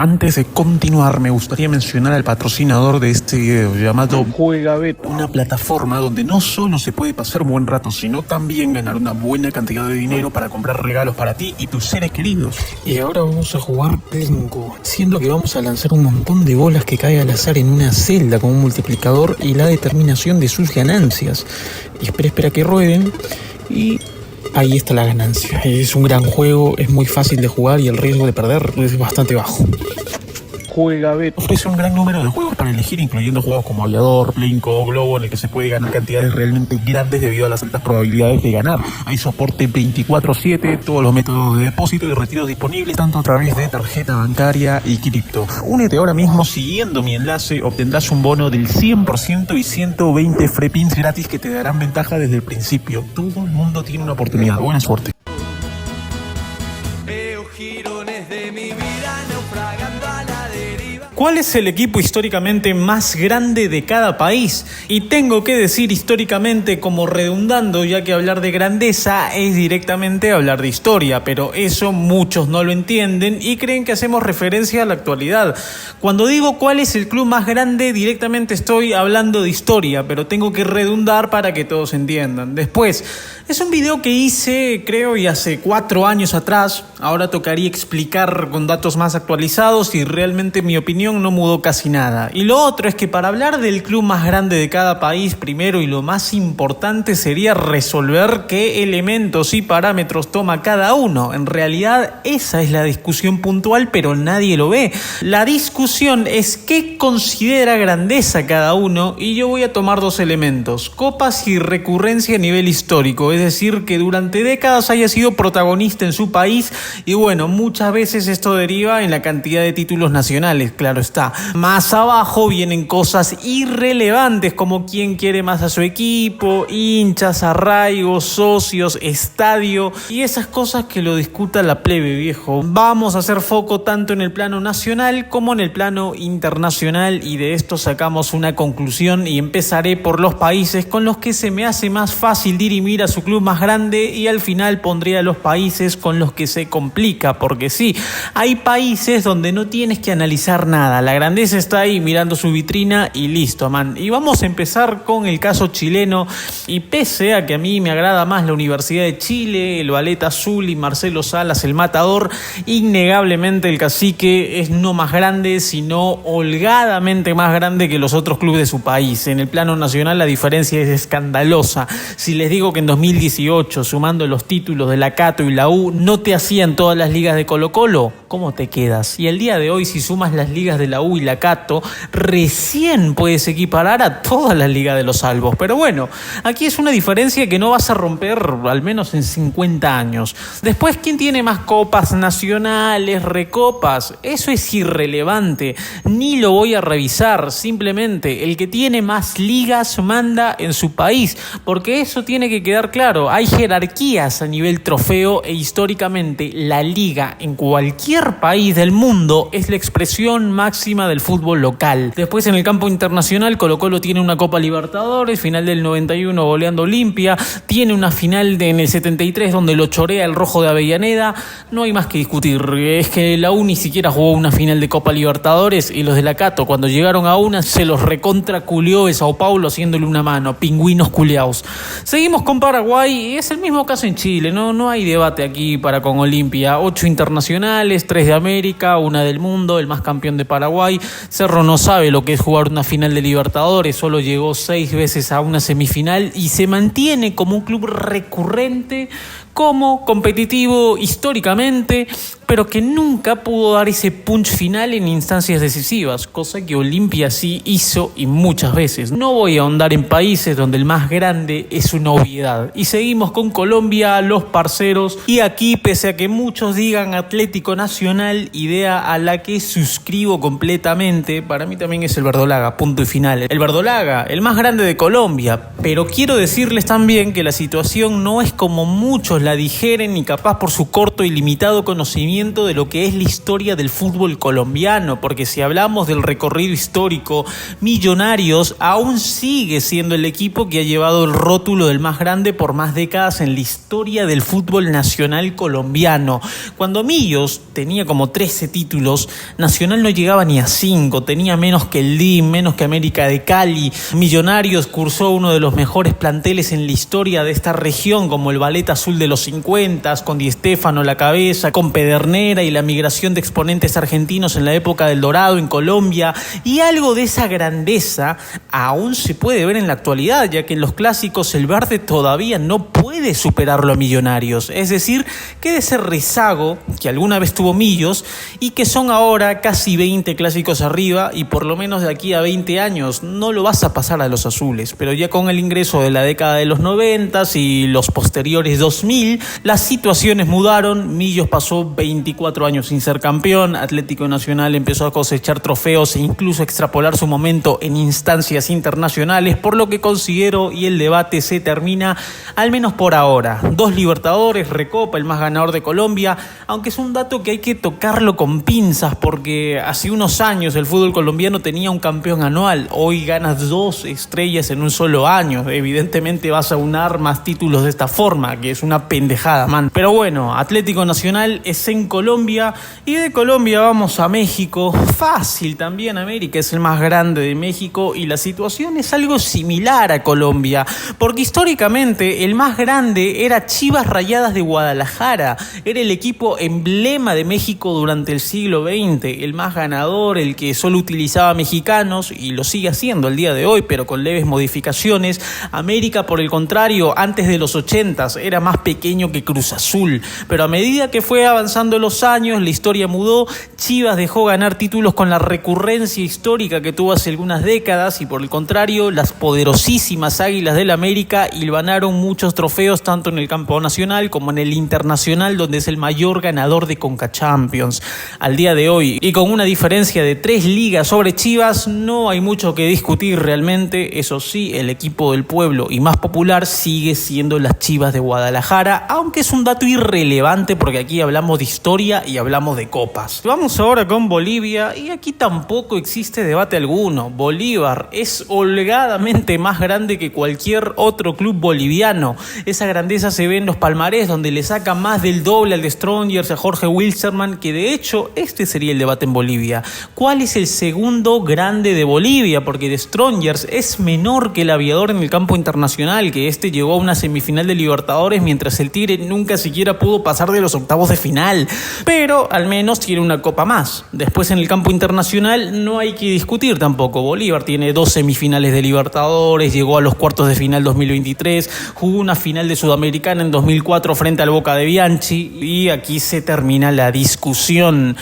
Antes de continuar, me gustaría mencionar al patrocinador de este video llamado Juegabet, una plataforma donde no solo se puede pasar un buen rato, sino también ganar una buena cantidad de dinero para comprar regalos para ti y tus seres queridos. Y ahora vamos a jugar Plinko, siendo que vamos a lanzar un montón de bolas que cae al azar en una celda con un multiplicador y la determinación de sus ganancias. Y espera que rueden y... ahí está la ganancia. Es un gran juego, es muy fácil de jugar y el riesgo de perder es bastante bajo. Juegabet ofrece un gran número de juegos para elegir, incluyendo juegos como Aviador, Plinko o Globo, en el que se puede ganar cantidades realmente grandes debido a las altas probabilidades de ganar. Hay soporte 24/7, todos los métodos de depósito y retiro disponibles, tanto a través de tarjeta bancaria y cripto. Únete ahora mismo siguiendo mi enlace, obtendrás un bono del 100% y 120 free pins gratis que te darán ventaja desde el principio. Todo el mundo tiene una oportunidad. Buena suerte. Veo jirones de mi vida naufragando a la deriva. ¿Cuál es el equipo históricamente más grande de cada país? Y tengo que decir históricamente como redundando, ya que hablar de grandeza es directamente hablar de historia, pero eso muchos no lo entienden y creen que hacemos referencia a la actualidad. Cuando digo cuál es el club más grande, directamente estoy hablando de historia, pero tengo que redundar para que todos entiendan. Después, es un video que hice, creo, y hace 4 años atrás. Ahora tocaría explicar con datos más actualizados y realmente mi opinión no mudó casi nada. Y lo otro es que para hablar del club más grande de cada país, primero y lo más importante sería resolver qué elementos y parámetros toma cada uno. En realidad esa es la discusión puntual, pero nadie lo ve. La discusión es qué considera grandeza cada uno y yo voy a tomar 2 elementos: copas y recurrencia a nivel histórico, es decir, que durante décadas haya sido protagonista en su país y bueno, muchas veces esto deriva en la cantidad de títulos nacionales, claro está. Más abajo vienen cosas irrelevantes como quién quiere más a su equipo, hinchas, arraigos, socios, estadio y esas cosas que lo discuta la plebe, viejo. Vamos a hacer foco tanto en el plano nacional como en el plano internacional y de esto sacamos una conclusión y empezaré por los países con los que se me hace más fácil dirimir a su club más grande y al final pondría a los países con los que se complica, porque sí, hay países donde no tienes que analizar nada, la grandeza está ahí mirando su vitrina y listo, man. Y vamos a empezar con el caso chileno y pese a que a mí me agrada más la Universidad de Chile, el Ballet Azul y Marcelo Salas, el Matador, innegablemente el Cacique es no más grande, sino holgadamente más grande que los otros clubes de su país. En el plano nacional la diferencia es escandalosa. Si les digo que en 2018, sumando los títulos de la Cato y la U, no te hacían todas las ligas de Colo-Colo, ¿cómo te quedas? Y el día de hoy, si sumas las ligas de la U y la Cato, recién puedes equiparar a todas las ligas de los Albos. Pero bueno, aquí es una diferencia que no vas a romper al menos en 50 años. Después, ¿quién tiene más copas nacionales, recopas? Eso es irrelevante, ni lo voy a revisar. Simplemente, el que tiene más ligas manda en su país, porque eso tiene que quedar claro. Hay jerarquías a nivel trofeo e históricamente la liga en cualquier país del mundo es la expresión máxima del fútbol local. Después en el campo internacional Colo-Colo tiene una Copa Libertadores, final del 91 goleando Olimpia, tiene una final en el 73 donde lo chorea el Rojo de Avellaneda. No hay más que discutir, es que la U ni siquiera jugó una final de Copa Libertadores y los de la Cato cuando llegaron a una se los recontra culió de Sao Paulo haciéndole una mano, pingüinos culiaos. Seguimos con Paraguay y es el mismo caso en Chile, no hay debate aquí para con Olimpia. 8 internacionales, 3 de América, 1 del mundo, el más campeón de Paraguay. Cerro no sabe lo que es jugar una final de Libertadores, solo llegó 6 veces a una semifinal y se mantiene como un club recurrente, como competitivo históricamente, pero que nunca pudo dar ese punch final en instancias decisivas, cosa que Olimpia sí hizo y muchas veces. No voy a ahondar en países donde el más grande es una obviedad. Y seguimos con Colombia, los parceros, y aquí pese a que muchos digan Atlético Nacional, idea a la que suscribo completamente, para mí también es el Verdolaga, punto y final. El Verdolaga, el más grande de Colombia, pero quiero decirles también que la situación no es como muchos muchos la digeren y capaz por su corto y limitado conocimiento de lo que es la historia del fútbol colombiano, porque si hablamos del recorrido histórico, Millonarios aún sigue siendo el equipo que ha llevado el rótulo del más grande por más décadas en la historia del fútbol nacional colombiano. Cuando Millos tenía como 13 títulos, Nacional no llegaba ni a 5, tenía menos que el DIM, menos que América de Cali. Millonarios cursó uno de los mejores planteles en la historia de esta región, como el Ballet Azul de los 50, con Di Stéfano a la cabeza, con Pedernera y la migración de exponentes argentinos en la época del Dorado en Colombia, y algo de esa grandeza aún se puede ver en la actualidad, ya que en los clásicos el verde todavía no puede superarlo a Millonarios, es decir, queda ese rezago que alguna vez tuvo Millos y que son ahora casi 20 clásicos arriba, y por lo menos de aquí a 20 años no lo vas a pasar a los azules, pero ya con el ingreso de la década de los 90 y los posteriores 2000, las situaciones mudaron. Millos pasó 24 años sin ser campeón, Atlético Nacional empezó a cosechar trofeos e incluso a extrapolar su momento en instancias internacionales, por lo que considero, y el debate se termina, al menos por ahora, 2 Libertadores, Recopa, el más ganador de Colombia, aunque es un dato que hay que tocarlo con pinzas, porque hace unos años el fútbol colombiano tenía un campeón anual, hoy ganas 2 estrellas en un solo año, evidentemente vas a unar más títulos de esta forma, que es una pendejada, man. Pero bueno, Atlético Nacional es en Colombia, y de Colombia vamos a México. Fácil también, América es el más grande de México, y la situación es algo similar a Colombia, porque históricamente el más grande era Chivas Rayadas de Guadalajara, era el equipo emblema de México durante el siglo XX, el más ganador, el que solo utilizaba mexicanos, y lo sigue haciendo al día de hoy, pero con leves modificaciones. América, por el contrario, antes de los 80s era más pequeño que Cruz Azul, pero a medida que fue avanzando los años, la historia mudó. Chivas dejó ganar títulos con la recurrencia histórica que tuvo hace algunas décadas, y por el contrario, las poderosísimas Águilas del América hilvanaron muchos trofeos tanto en el campo nacional como en el internacional, donde es el mayor ganador de Conca Champions al día de hoy, y con una diferencia de 3 ligas sobre Chivas. No hay mucho que discutir realmente. Eso sí, el equipo del pueblo y más popular sigue siendo las Chivas de Guadalajara, aunque es un dato irrelevante porque aquí hablamos de historia y hablamos de copas. Vamos ahora con Bolivia, y aquí tampoco existe debate alguno. Bolívar es holgadamente más grande que cualquier otro club boliviano. Esa grandeza se ve en los palmarés, donde le saca más del doble al de Strongers, a Jorge Wilstermann, que de hecho este sería el debate en Bolivia. ¿Cuál es el segundo grande de Bolivia? Porque de Strongers es menor que el Aviador en el campo internacional, que este llegó a una semifinal de Libertadores, mientras el Tigre nunca siquiera pudo pasar de los octavos de final, pero al menos tiene una copa más. Después en el campo internacional no hay que discutir tampoco. Bolívar tiene 2 semifinales de Libertadores, llegó a los cuartos de final 2023, jugó una final de Sudamericana en 2004 frente al Boca de Bianchi, y aquí se termina la discusión.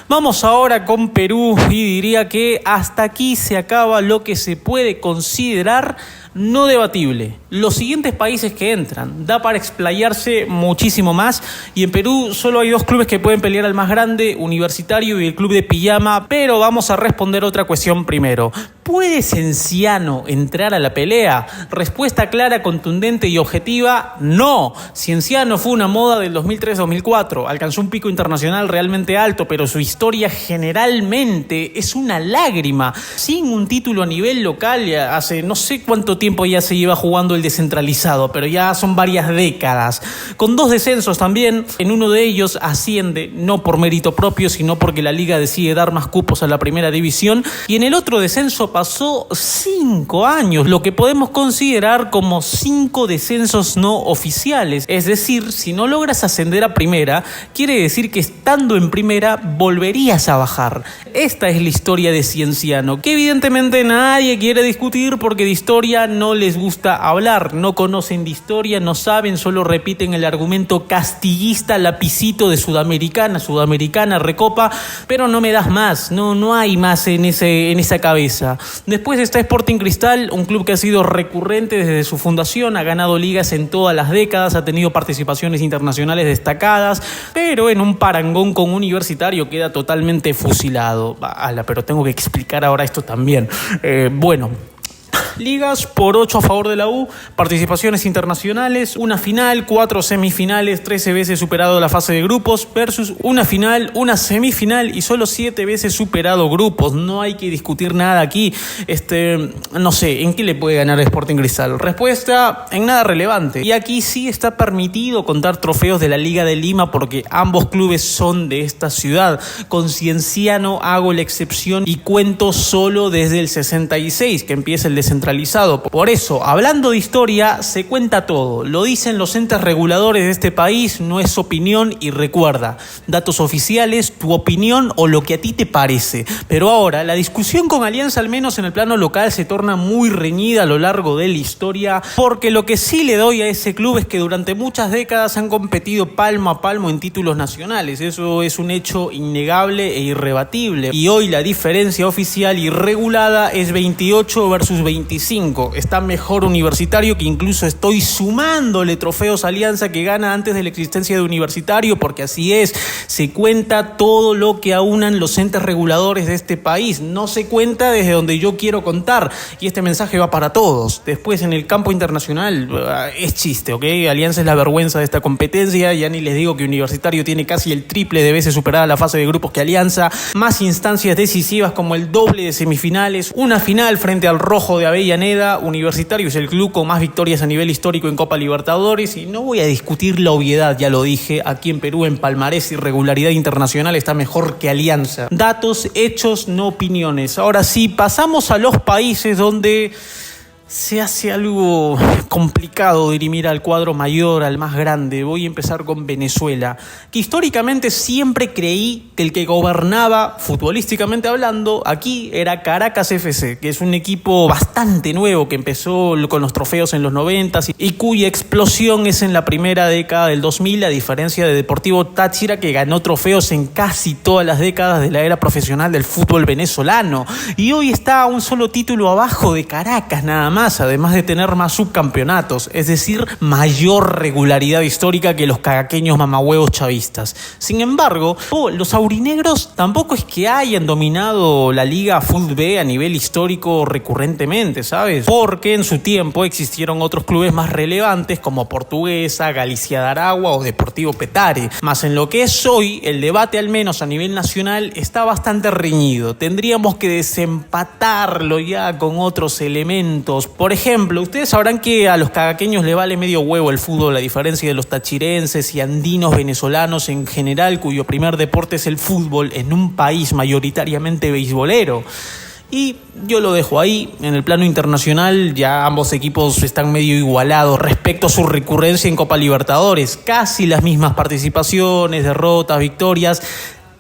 Vamos ahora con Perú, y diría que hasta aquí se acaba lo que se puede considerar no debatible. Los siguientes países que entran, da para explayarse muchísimo más, y en Perú solo hay 2 clubes que pueden pelear al más grande, Universitario y el club de Pijama, pero vamos a responder otra cuestión primero. ¿Puede Cienciano entrar a la pelea? Respuesta clara, contundente y objetiva: no. Cienciano fue una moda del 2003-2004, alcanzó un pico internacional realmente alto, pero su historia generalmente es una lágrima. Sin un título a nivel local, hace no sé cuánto tiempo ya se lleva jugando el descentralizado, pero ya son varias décadas. Con 2 descensos también, en uno de ellos asciende, no por mérito propio, sino porque la liga decide dar más cupos a la primera división, y en el otro descenso pasó 5 años, lo que podemos considerar como 5 descensos no oficiales. Es decir, si no logras ascender a primera, quiere decir que estando en primera volverías a bajar. Esta es la historia de Cienciano, que evidentemente nadie quiere discutir porque de historia no les gusta hablar, no conocen de historia, no saben, solo repiten el argumento castillista lapicito de Sudamericana, Recopa, pero no me das más, no hay más en esa cabeza. Después está Sporting Cristal, un club que ha sido recurrente desde su fundación, ha ganado ligas en todas las décadas, ha tenido participaciones internacionales destacadas, pero en un parangón con Universitario queda totalmente fusilado. Pero tengo que explicar ahora esto también. Bueno, ligas por 8 a favor de la U, participaciones internacionales, una final, 4 semifinales, 13 veces superado la fase de grupos versus una final, una semifinal y solo 7 veces superado grupos. No hay que discutir nada aquí. No sé, ¿en qué le puede ganar Sporting Cristal? Respuesta, en nada relevante. Y aquí sí está permitido contar trofeos de la Liga de Lima porque ambos clubes son de esta ciudad. Con Cienciano hago la excepción y cuento solo desde el 66, que empieza el descentralizado. Por eso, hablando de historia, se cuenta todo. Lo dicen los entes reguladores de este país, no es opinión y recuerda, datos oficiales, tu opinión o lo que a ti te parece. Pero ahora, la discusión con Alianza, al menos en el plano local, se torna muy reñida a lo largo de la historia, porque lo que sí le doy a ese club es que durante muchas décadas han competido palmo a palmo en títulos nacionales. Eso es un hecho innegable e irrebatible. Y hoy la diferencia oficial y regulada es 28 versus 25. Está mejor Universitario, que incluso estoy sumándole trofeos a Alianza que gana antes de la existencia de Universitario, porque así es, se cuenta todo lo que aunan los entes reguladores de este país. No se cuenta desde donde yo quiero contar, y este mensaje va para todos. Después, en el campo internacional, es chiste, ¿ok? Alianza es la vergüenza de esta competencia. Ya ni les digo que Universitario tiene casi el triple de veces superada la fase de grupos que Alianza, más instancias decisivas como el doble de semifinales, una final frente al Rojo de Avellaneda. Universitario es el club con más victorias a nivel histórico en Copa Libertadores, y no voy a discutir la obviedad, ya lo dije, aquí en Perú en palmarés y regularidad internacional está mejor que Alianza. Datos, hechos, no opiniones. Ahora sí, pasamos a los países donde se hace algo complicado dirimir al cuadro mayor, al más grande. Voy a empezar con Venezuela, que históricamente siempre creí que el que gobernaba, futbolísticamente hablando, aquí era Caracas FC, que es un equipo bastante nuevo que empezó con los trofeos en los 90 y cuya explosión es en la primera década del 2000, a diferencia de Deportivo Táchira, que ganó trofeos en casi todas las décadas de la era profesional del fútbol venezolano. Y hoy está a un solo título abajo de Caracas, nada más, además de tener más subcampeonatos, es decir, mayor regularidad histórica que los caraqueños mamahuevos chavistas. Sin embargo, los aurinegros tampoco es que hayan dominado la Liga Fútbol B a nivel histórico recurrentemente, ¿sabes? Porque en su tiempo existieron otros clubes más relevantes como Portuguesa, Galicia de Aragua o Deportivo Petare. Más en lo que es hoy, el debate, al menos a nivel nacional, está bastante reñido. Tendríamos que desempatarlo ya con otros elementos. Por ejemplo, ustedes sabrán que a los cagaqueños le vale medio huevo el fútbol, a diferencia de los tachirenses y andinos venezolanos en general, cuyo primer deporte es el fútbol en un país mayoritariamente beisbolero. Y yo lo dejo ahí. En el plano internacional ya ambos equipos están medio igualados respecto a su recurrencia en Copa Libertadores. Casi las mismas participaciones, derrotas, victorias.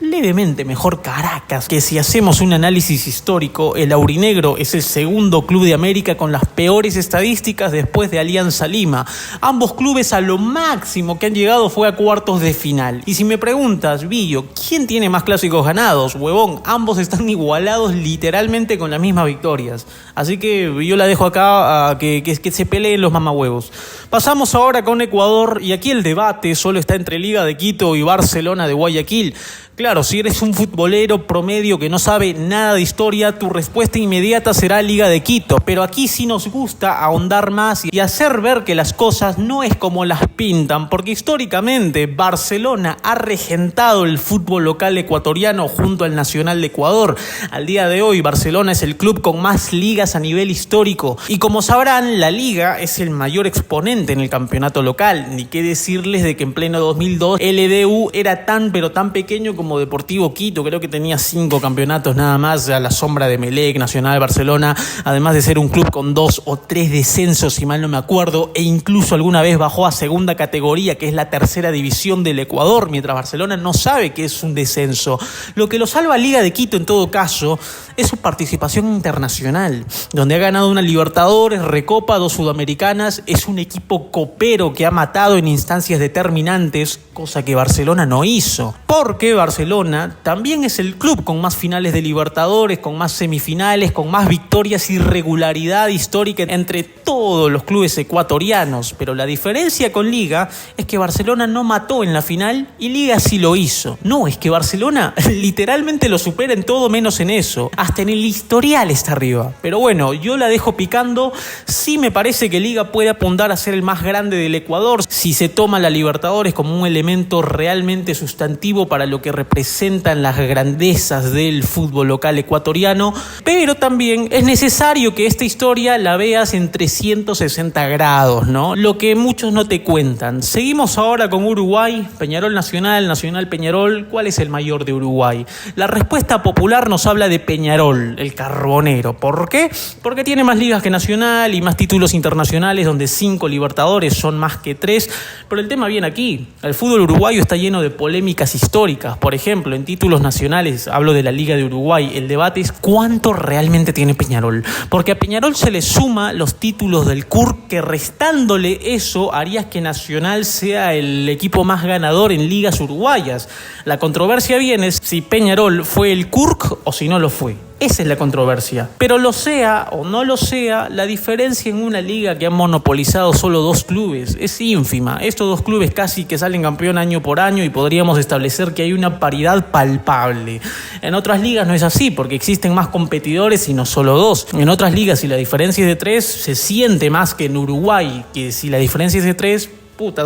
Levemente mejor Caracas, que si hacemos un análisis histórico, el aurinegro es el segundo club de América con las peores estadísticas después de Alianza Lima. Ambos clubes a lo máximo que han llegado fue a cuartos de final. Y si me preguntas, Villo, ¿quién tiene más clásicos ganados? Huevón, ambos están igualados literalmente con las mismas victorias. Así que yo la dejo acá a que se peleen los mamahuevos. Pasamos ahora con Ecuador, y aquí el debate solo está entre Liga de Quito y Barcelona de Guayaquil. Claro, si eres un futbolero promedio que no sabe nada de historia, tu respuesta inmediata será Liga de Quito. Pero aquí sí nos gusta ahondar más y hacer ver que las cosas no es como las pintan, porque históricamente Barcelona ha regentado el fútbol local ecuatoriano junto al Nacional de Ecuador. Al día de hoy, Barcelona es el club con más ligas a nivel histórico. Y como sabrán, la Liga es el mayor exponente en el campeonato local. Ni qué decirles de que en pleno 2002 el EDU era tan pero tan pequeño como Deportivo Quito. Creo que tenía 5 campeonatos nada más, a la sombra de Melec, Nacional, Barcelona, además de ser un club con 2 o 3 descensos, si mal no me acuerdo, e incluso alguna vez bajó a segunda categoría, que es la tercera división del Ecuador, mientras Barcelona no sabe que es un descenso. Lo que lo salva a Liga de Quito, en todo caso, es su participación internacional, donde ha ganado una Libertadores, Recopa, 2 Sudamericanas. Es un equipo copero que ha matado en instancias determinantes, cosa que Barcelona no hizo, porque Barcelona Barcelona también es el club con más finales de Libertadores, con más semifinales, con más victorias y regularidad histórica entre todos los clubes ecuatorianos. Pero la diferencia con Liga es que Barcelona no mató en la final y Liga sí lo hizo. No, es que Barcelona literalmente lo supera en todo menos en eso. Hasta en el historial está arriba. Pero bueno, yo la dejo picando. Sí me parece que Liga puede apuntar a ser el más grande del Ecuador si se toma la Libertadores como un elemento realmente sustantivo para lo que representan las grandezas del fútbol local ecuatoriano, pero también es necesario que esta historia la veas en 360 grados, ¿no? Lo que muchos no te cuentan. Seguimos ahora con Uruguay, Peñarol Nacional, Nacional Peñarol. ¿Cuál es el mayor de Uruguay? La respuesta popular nos habla de Peñarol, el carbonero. ¿Por qué? Porque tiene más ligas que Nacional y más títulos internacionales, donde 5 Libertadores son más que 3. Pero el tema viene aquí. El fútbol uruguayo está lleno de polémicas históricas. Por ejemplo, en títulos nacionales, hablo de la Liga de Uruguay, el debate es ¿cuánto realmente tiene Peñarol? Porque a Peñarol se le suma los títulos del CURC, que restándole eso harías que Nacional sea el equipo más ganador en ligas uruguayas. La controversia viene si Peñarol fue el CURC o si no lo fue. Esa es la controversia. Pero lo sea o no lo sea, la diferencia en una liga que han monopolizado solo 2 clubes es ínfima. Estos 2 clubes casi que salen campeón año por año y podríamos establecer que hay una paridad palpable. En otras ligas no es así, porque existen más competidores y no solo 2. En otras ligas, si la diferencia es de 3, se siente más que en Uruguay, que si la diferencia es de 3...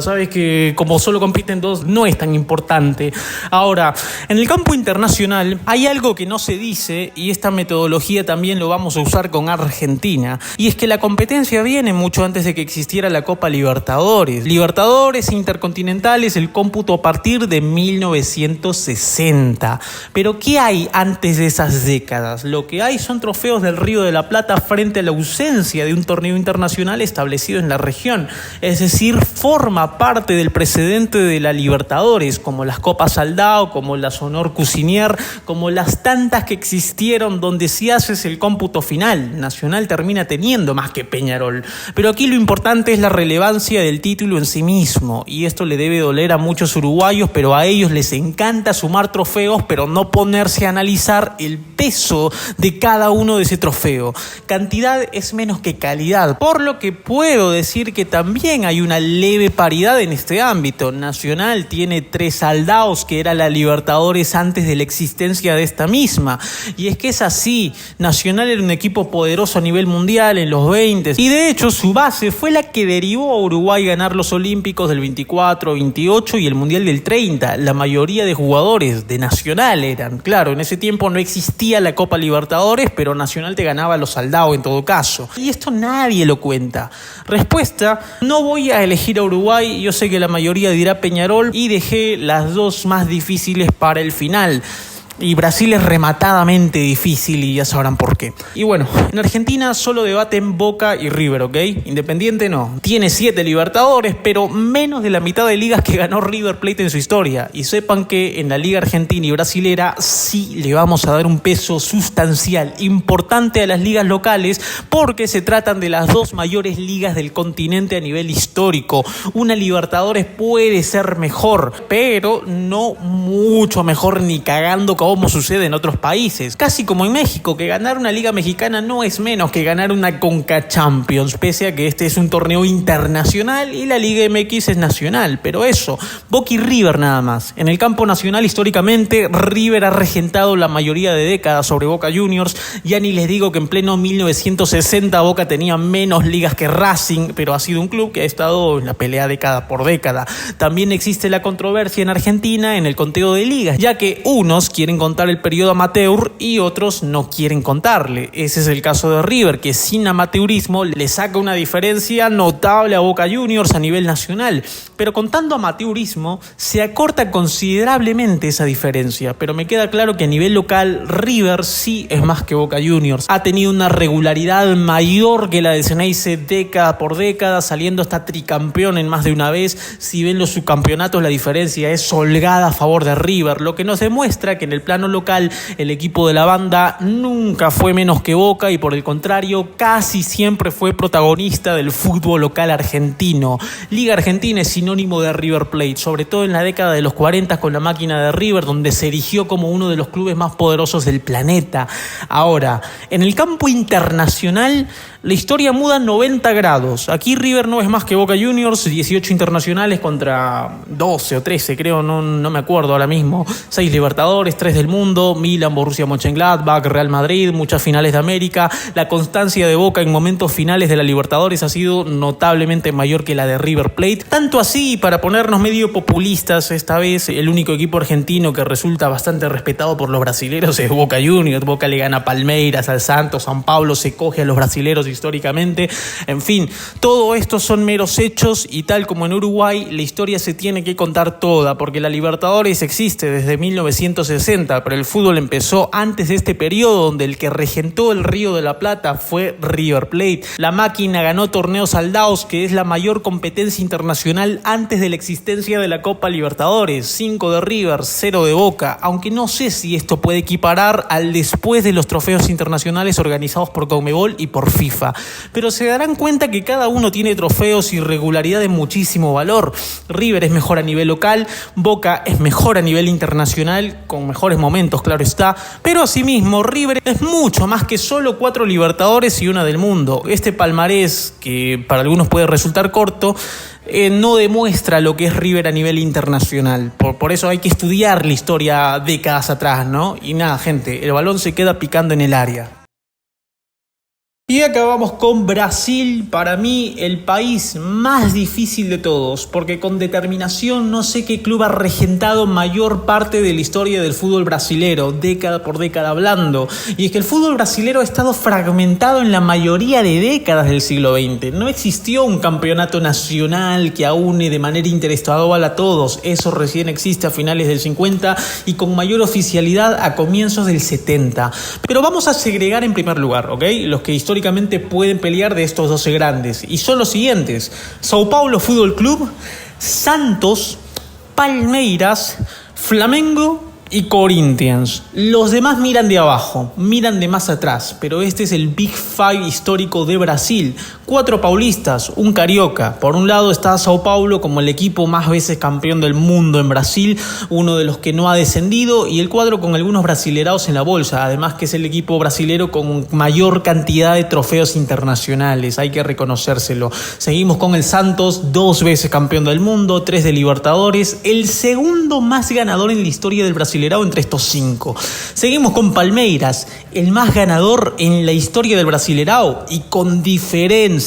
sabes que como solo compiten 2 no es tan importante. Ahora, en el campo internacional hay algo que no se dice, y esta metodología también lo vamos a usar con Argentina, y es que la competencia viene mucho antes de que existiera la Copa Libertadores. Libertadores intercontinentales, el cómputo a partir de 1960. Pero ¿qué hay antes de esas décadas? Lo que hay son trofeos del Río de la Plata frente a la ausencia de un torneo internacional establecido en la región. Es decir, forma parte del precedente de la Libertadores, como las Copas Saldao, como las Honor Cusinier, como las tantas que existieron donde si haces el cómputo final, Nacional termina teniendo más que Peñarol. Pero aquí lo importante es la relevancia del título en sí mismo, y esto le debe doler a muchos uruguayos, pero a ellos les encanta sumar trofeos, pero no ponerse a analizar el peso de cada uno de ese trofeo. Cantidad es menos que calidad, por lo que puedo decir que también hay una leve paridad en este ámbito. Nacional tiene 3 Saldaos, que era la Libertadores antes de la existencia de esta misma, y es que es así. Nacional era un equipo poderoso a nivel mundial en los 20, y de hecho su base fue la que derivó a Uruguay ganar los Olímpicos del 24, 28 y el Mundial del 30. La mayoría de jugadores de Nacional eran, claro, en ese tiempo no existía la Copa Libertadores, pero Nacional te ganaba los Saldaos en todo caso, y esto nadie lo cuenta. Respuesta: no voy a elegir a Uruguay, yo sé que la mayoría dirá Peñarol, y dejé las 2 más difíciles para el final. Y Brasil es rematadamente difícil y ya sabrán por qué. Y bueno, en Argentina solo debaten Boca y River, ¿ok? Independiente no. Tiene 7 Libertadores, pero menos de la mitad de ligas que ganó River Plate en su historia. Y sepan que en la Liga Argentina y Brasilera sí le vamos a dar un peso sustancial, importante a las ligas locales, porque se tratan de las 2 mayores ligas del continente a nivel histórico. Una Libertadores puede ser mejor, pero no mucho mejor ni cagando como sucede en otros países. Casi como en México, que ganar una liga mexicana no es menos que ganar una Conca Champions, pese a que este es un torneo internacional y la Liga MX es nacional. Pero eso, Boca y River nada más. En el campo nacional, históricamente, River ha regentado la mayoría de décadas sobre Boca Juniors. Ya ni les digo que en pleno 1960 Boca tenía menos ligas que Racing, pero ha sido un club que ha estado en la pelea década por década. También existe la controversia en Argentina en el conteo de ligas, ya que unos quieren contar el periodo amateur y otros no quieren contarle. Ese es el caso de River, que sin amateurismo le saca una diferencia notable a Boca Juniors a nivel nacional, pero contando amateurismo se acorta considerablemente esa diferencia. Pero me queda claro que a nivel local River sí es más que Boca Juniors. Ha tenido una regularidad mayor que la de Ceneice década por década, saliendo hasta tricampeón en más de una vez. Si ven los subcampeonatos, la diferencia es holgada a favor de River, lo que nos demuestra que en el plano local, el equipo de la banda nunca fue menos que Boca y por el contrario, casi siempre fue protagonista del fútbol local argentino. Liga Argentina es sinónimo de River Plate, sobre todo en la década de los 40 con la máquina de River, donde se erigió como uno de los clubes más poderosos del planeta. Ahora, en el campo internacional, la historia muda 90 grados. Aquí River no es más que Boca Juniors, 18 internacionales contra 12 o 13, creo, no me acuerdo ahora mismo. 6 Libertadores, 3 del mundo, Milan, Borussia Mönchengladbach, Real Madrid, muchas finales de América. La constancia de Boca en momentos finales de la Libertadores ha sido notablemente mayor que la de River Plate. Tanto así, para ponernos medio populistas, esta vez el único equipo argentino que resulta bastante respetado por los brasileros es Boca Juniors. Boca le gana a Palmeiras, al Santos, San Pablo, se coge a los brasileros históricamente. En fin, todo esto son meros hechos y tal como en Uruguay, la historia se tiene que contar toda, porque la Libertadores existe desde 1960, pero el fútbol empezó antes de este periodo, donde el que regentó el Río de la Plata fue River Plate. La máquina ganó torneos Aldaos, que es la mayor competencia internacional antes de la existencia de la Copa Libertadores. 5 de River, 0 de Boca, aunque no sé si esto puede equiparar al después de los trofeos internacionales organizados por Conmebol y por FIFA. Pero se darán cuenta que cada uno tiene trofeos y regularidad de muchísimo valor. River es mejor a nivel local, Boca es mejor a nivel internacional, con mejores momentos, claro está, pero asimismo River es mucho más que solo 4 Libertadores y una del mundo. Este palmarés, que para algunos puede resultar corto, no demuestra lo que es River a nivel internacional. Por eso hay que estudiar la historia décadas atrás, ¿no? Y nada, gente, el balón se queda picando en el área. Y acabamos con Brasil, para mí el país más difícil de todos, porque con determinación no sé qué club ha regentado mayor parte de la historia del fútbol brasilero, década por década hablando. Y es que el fútbol brasilero ha estado fragmentado en la mayoría de décadas del siglo XX. No existió un campeonato nacional que aúne de manera interestadual a todos. Eso recién existe a finales del 50 y con mayor oficialidad a comienzos del 70. Pero vamos a segregar en primer lugar, ¿ok? Los que históricamente pueden pelear de estos 12 grandes. Y son los siguientes: Sao Paulo Fútbol Club, Santos, Palmeiras, Flamengo y Corinthians. Los demás miran de abajo, miran de más atrás, pero este es el Big Five histórico de Brasil. 4 paulistas, un carioca. Por un lado está Sao Paulo como el equipo más veces campeón del mundo en Brasil, uno de los que no ha descendido, y el cuadro con algunos brasilerados en la bolsa, además que es el equipo brasilero con mayor cantidad de trofeos internacionales, hay que reconocérselo. Seguimos con el Santos, 2 veces campeón del mundo, 3 de Libertadores, el segundo más ganador en la historia del Brasilerao entre estos 5. Seguimos con Palmeiras, el más ganador en la historia del Brasilerao y con diferencia,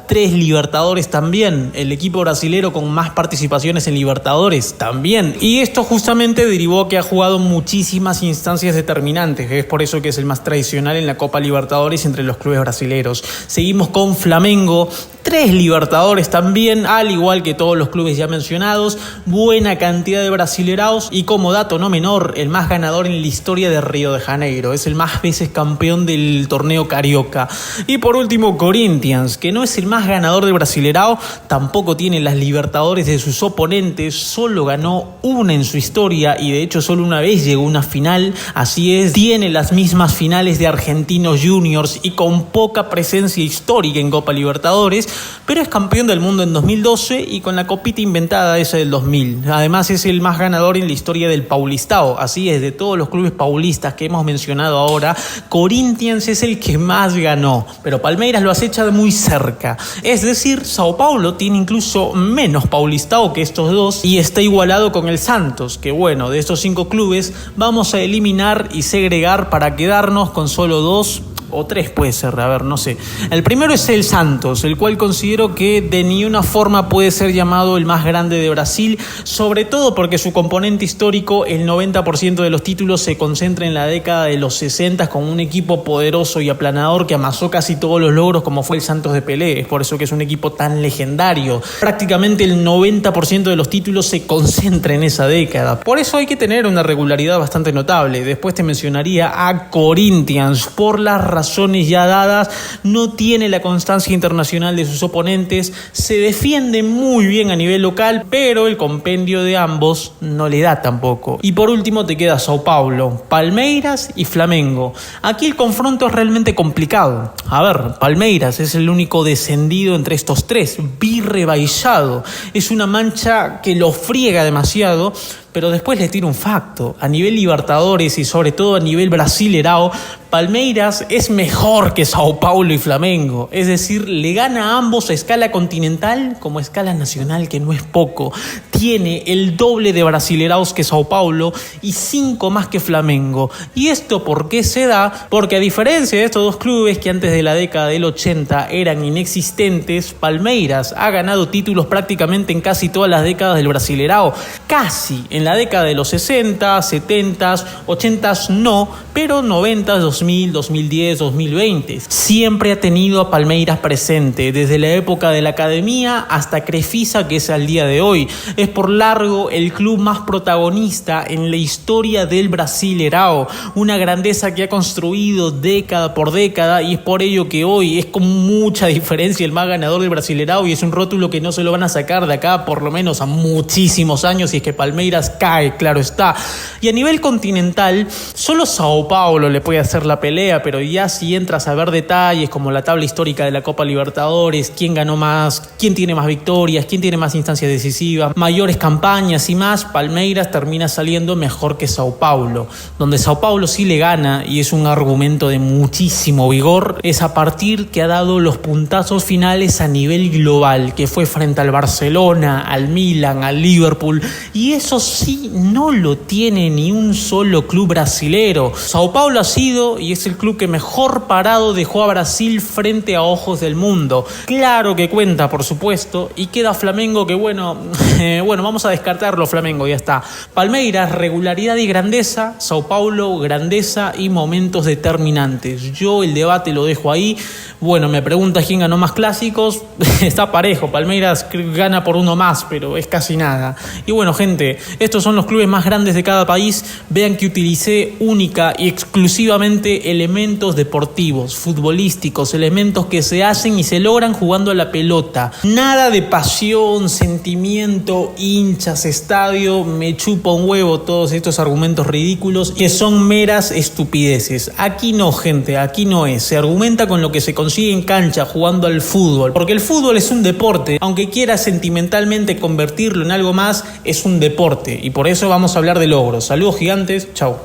3 Libertadores también, el equipo brasilero con más participaciones en Libertadores también. Y esto justamente derivó que ha jugado muchísimas instancias determinantes, es por eso que es el más tradicional en la Copa Libertadores entre los clubes brasileros. Seguimos con Flamengo, 3 Libertadores también, al igual que todos los clubes ya mencionados, buena cantidad de brasileraos y, como dato no menor, el más ganador en la historia de Río de Janeiro, es el más veces campeón del torneo carioca. Y por último Corinthians, que no es el más ganador de Brasilerao, tampoco tiene las Libertadores de sus oponentes, solo ganó una en su historia y de hecho solo una vez llegó a una final, así es, tiene las mismas finales de Argentinos Juniors y con poca presencia histórica en Copa Libertadores, pero es campeón del mundo en 2012 y con la copita inventada esa del 2000. Además es el más ganador en la historia del Paulistao, así es, de todos los clubes paulistas que hemos mencionado ahora, Corinthians es el que más ganó, pero Palmeiras lo acecha de muy cerca. Es decir, Sao Paulo tiene incluso menos Paulistao que estos dos y está igualado con el Santos, que bueno, de estos 5 clubes vamos a eliminar y segregar para quedarnos con solo 2 o 3 puede ser, a ver, no sé. El primero es el Santos, el cual considero que de ninguna forma puede ser llamado el más grande de Brasil, sobre todo porque su componente histórico, el 90% de los títulos se concentra en la década de los 60 con un equipo poderoso y aplanador que amasó casi todos los logros como fue el Santos de Pelé, es por eso que es un equipo tan legendario. Prácticamente el 90% de los títulos se concentra en esa década, por eso hay que tener una regularidad bastante notable. Después te mencionaría a Corinthians, por las razones ya dadas, no tiene la constancia internacional de sus oponentes, se defiende muy bien a nivel local, pero el compendio de ambos no le da tampoco. Y por último te queda Sao Paulo, Palmeiras y Flamengo. Aquí el confronto es realmente complicado. A ver, Palmeiras es el único descendido entre estos tres, birrebaillado. Es una mancha que lo friega demasiado, pero después le tiro un facto. A nivel Libertadores y sobre todo a nivel Brasilerao, Palmeiras es mejor que Sao Paulo y Flamengo. Es decir, le gana a ambos a escala continental como a escala nacional, que no es poco. Tiene el doble de Brasileiraos que Sao Paulo y 5 más que Flamengo. ¿Y esto por qué se da? Porque a diferencia de estos dos clubes que antes de la década del 80 eran inexistentes, Palmeiras ha ganado títulos prácticamente en casi todas las décadas del Brasileirao. Casi en la década de los 60, 70, 80 no, pero 90, 2000, 2010, 2020. Siempre ha tenido a Palmeiras presente, desde la época de la academia hasta Crefisa, que es al día de hoy. Es por largo el club más protagonista en la historia del Brasileirao, una grandeza que ha construido década por década, y es por ello que hoy es con mucha diferencia el más ganador del Brasileirao, y es un rótulo que no se lo van a sacar de acá por lo menos a muchísimos años, y es que Palmeiras cae, claro está. Y a nivel continental, solo Sao Paulo le puede hacer la pelea, pero ya si entras a ver detalles como la tabla histórica de la Copa Libertadores, quién ganó más, quién tiene más victorias, quién tiene más instancias decisivas, mayores campañas y más, Palmeiras termina saliendo mejor que Sao Paulo. Donde Sao Paulo sí le gana, y es un argumento de muchísimo vigor, es a partir que ha dado los puntazos finales a nivel global, que fue frente al Barcelona, al Milan, al Liverpool, y eso sí no lo tiene ni un solo club brasilero. Sao Paulo ha sido y es el club que mejor parado dejó a Brasil frente a ojos del mundo. Claro que cuenta, por supuesto, y queda Flamengo, que bueno, vamos a descartarlo, Flamengo, ya está. Palmeiras, regularidad y grandeza; Sao Paulo, grandeza y momentos determinantes. Yo el debate lo dejo ahí. Bueno, me preguntas quién ganó más clásicos, está parejo, Palmeiras gana por uno más, pero es casi nada. Y bueno, gente, estos son los clubes más grandes de cada país. Vean que utilicé única y exclusivamente elementos deportivos, futbolísticos, elementos que se hacen y se logran jugando a la pelota. Nada de pasión, sentimiento, hinchas, estadio, me chupa un huevo todos estos argumentos ridículos que son meras estupideces. Aquí no, gente, aquí no es. Se argumenta con lo que se consigue en cancha jugando al fútbol, porque el fútbol es un deporte, aunque quieras sentimentalmente convertirlo en algo más, es un deporte, y por eso vamos a hablar de logros. Saludos gigantes, chau.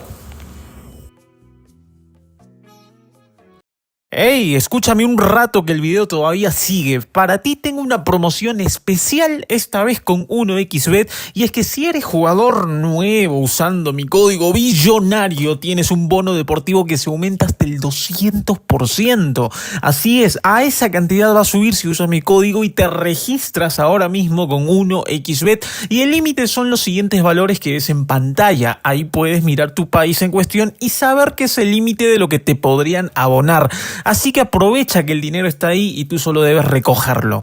Hey, escúchame un rato que el video todavía sigue. Para ti tengo una promoción especial, esta vez con 1xBet, y es que si eres jugador nuevo usando mi código billonario, tienes un bono deportivo que se aumenta hasta el 200%. Así es, a esa cantidad va a subir si usas mi código y te registras ahora mismo con 1xBet, y el límite son los siguientes valores que ves en pantalla. Ahí puedes mirar tu país en cuestión y saber que es el límite de lo que te podrían abonar. Así que aprovecha que el dinero está ahí y tú solo debes recogerlo.